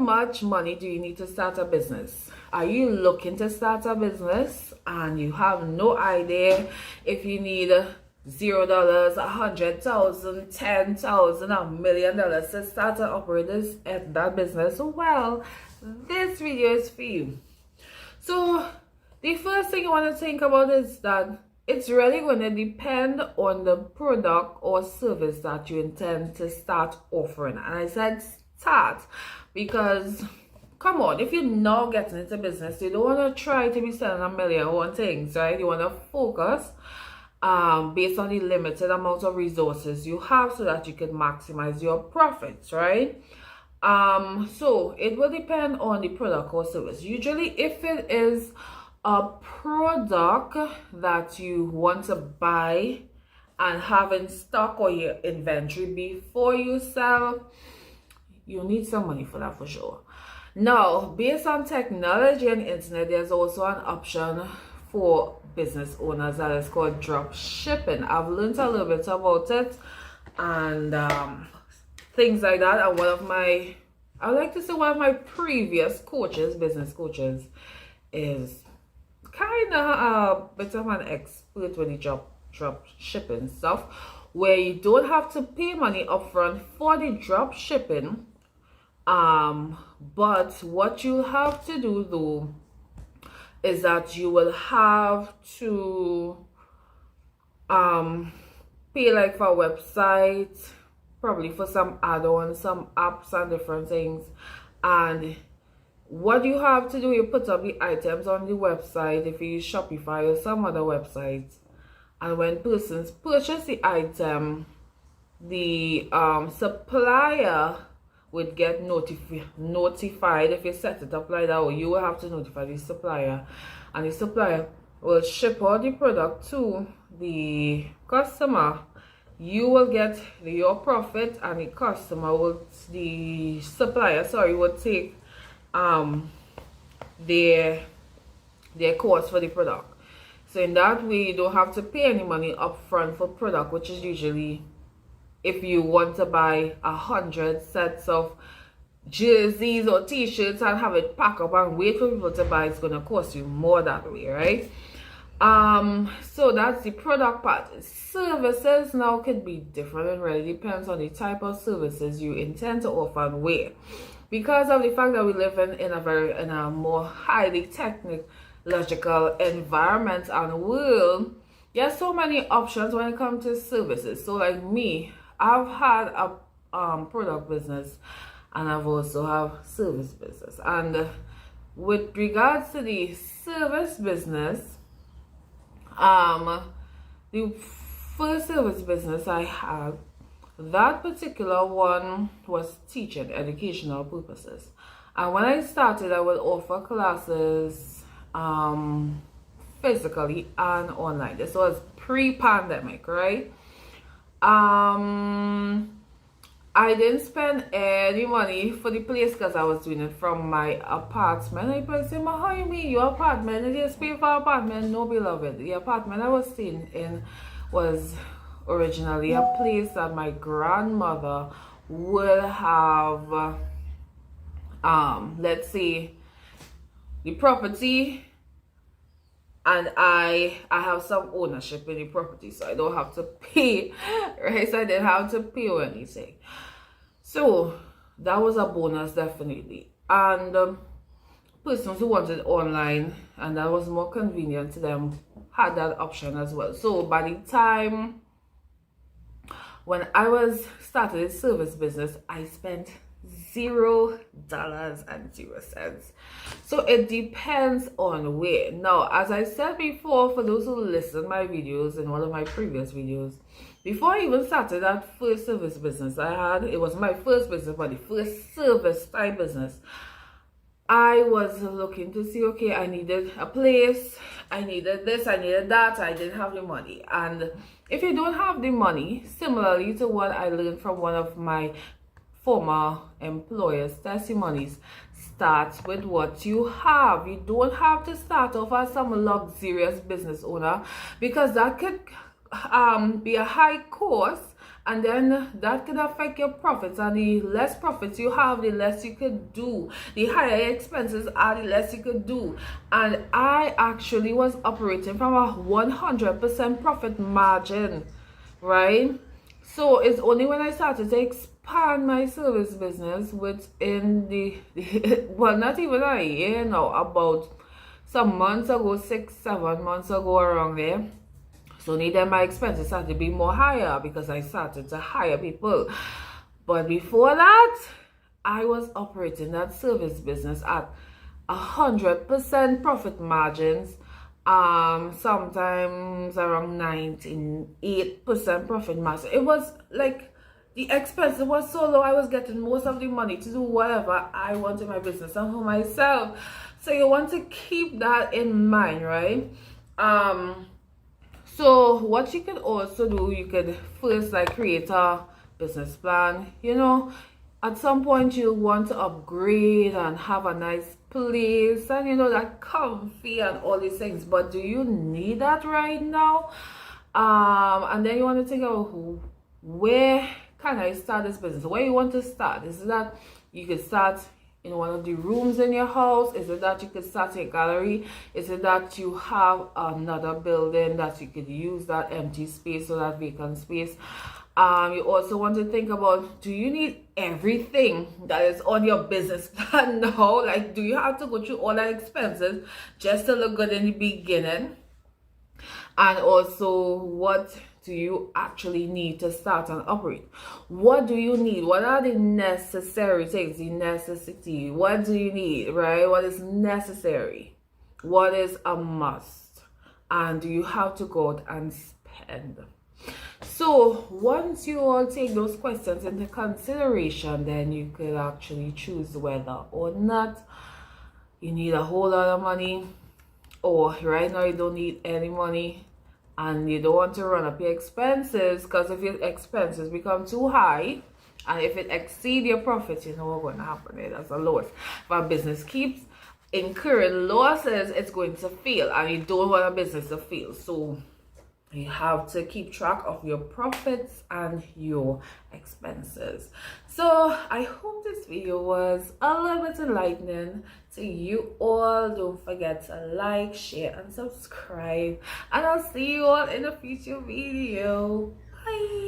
much money do you need to start a business? Are you looking to start a business and you have no idea if you need $0, 100,000, 10,000, $1,000,000 to start and operate that business? Well, this video is for you. So the first thing you want to think about is that it's really going to depend on the product or service that you intend to start offering. And I said start because, come on, if you're now getting into business, you don't want to try to be selling a million and one things, right? You want to focus based on the limited amount of resources you have so that you can maximize your profits, right? So it will depend on the product or service. Usually, if it is a product that you want to buy and have in stock or your inventory before you sell, you need some money for that for sure. Now, based on technology and internet, there's also an option for business owners that is called drop shipping. I've learned a little bit about it and things like that. And I like to say one of my previous coaches, business coaches, is kind of a bit of an expert when you drop shipping stuff, where you don't have to pay money upfront for the drop shipping. But what you have to do though is that you will have to pay like for a website, probably for some add-ons, some apps and different things. And what you have to do, you put up the items on the website, if you use Shopify or some other websites, and when persons purchase the item, the supplier would get notified if you set it up like that, or you will have to notify the supplier, and the supplier will ship all the product to the customer. You will get your profit, and the supplier will take their cost for the product. So in that way, you don't have to pay any money upfront for product, which is usually, if you want to buy 100 sets of jerseys or t-shirts and have it packed up and wait for people to buy, it's going to cost you more that way, right? So that's the product part. Services now could be different. It really depends on the type of services you intend to offer and where. Because of the fact that we live in a more highly technological environment and world, there's so many options when it comes to services. So like me, I've had a product business and I've also have service business. And with regards to the service business, the first service business I had, that particular one was teaching, educational purposes. And when I started, I would offer classes physically and online. This was pre-pandemic, right? I didn't spend any money for the place because I was doing it from my apartment. And people say, "Ma, how you mean your apartment? You just pay for apartment?" No, beloved. The apartment I was staying in was originally a place that my grandmother would have, let's say, the property, and I have some ownership in the property, so I don't have to pay, right? So I didn't have to pay or anything. So that was a bonus, definitely. And persons who wanted online and that was more convenient to them had that option as well. So by the time when I was started a service business, I spent $0.00. So it depends on where. Now, as I said before, for those who listen my videos in one of my previous videos, before I even started that first service business I had, it was my first business, but the first service type business, I was looking to see, okay, I needed a place, I needed this, I needed that, I didn't have the money. And if you don't have the money, similarly to what I learned from one of my former employers' testimonies, start with what you have. You don't have to start off as some luxurious business owner, because that could be a high cost and then that could affect your profits, and the less profits you have, the less you could do. The higher expenses are, the less you could do. And I actually was operating from a 100% profit margin, right? So it's only when I started to expand my service business within the well, not even a year now, about some months ago, 6-7 months ago, around there. So then my expenses started to be more higher because I started to hire people. But before that, I was operating that service business at 100% profit margins, sometimes around 98% profit margin. It was like the expense was so low, I was getting most of the money to do whatever I want in my business and for myself. So you want to keep that in mind, right? So what you could also do, you could first like create a business plan. At some point you want to upgrade and have a nice place and that comfy and all these things, but do you need that right now? And then you want to think of, where can I start this business? Where you want to start? Is it that you could start in one of the rooms in your house? Is it that you could start a gallery? Is it that you have another building that you could use, that empty space or that vacant space? You also want to think about, do you need everything that is on your business plan now? Like, do you have to go through all the expenses just to look good in the beginning? And also, what do you actually need to start and operate? What do you need? What are the necessary things, the necessity? What do you need, right? What is necessary? What is a must? And do you have to go out and spend? So once you all take those questions into consideration, then you could actually choose whether or not you need a whole lot of money, or right now you don't need any money and you don't want to run up your expenses, because if your expenses become too high and if it exceeds your profits, you know what's going to happen there. That's a loss. If a business keeps incurring losses, it's going to fail, and you don't want a business to fail. So you have to keep track of your profits and your expenses. So I hope this video was a little bit enlightening to you all. Don't forget to like, share, and subscribe. And I'll see you all in a future video. Bye.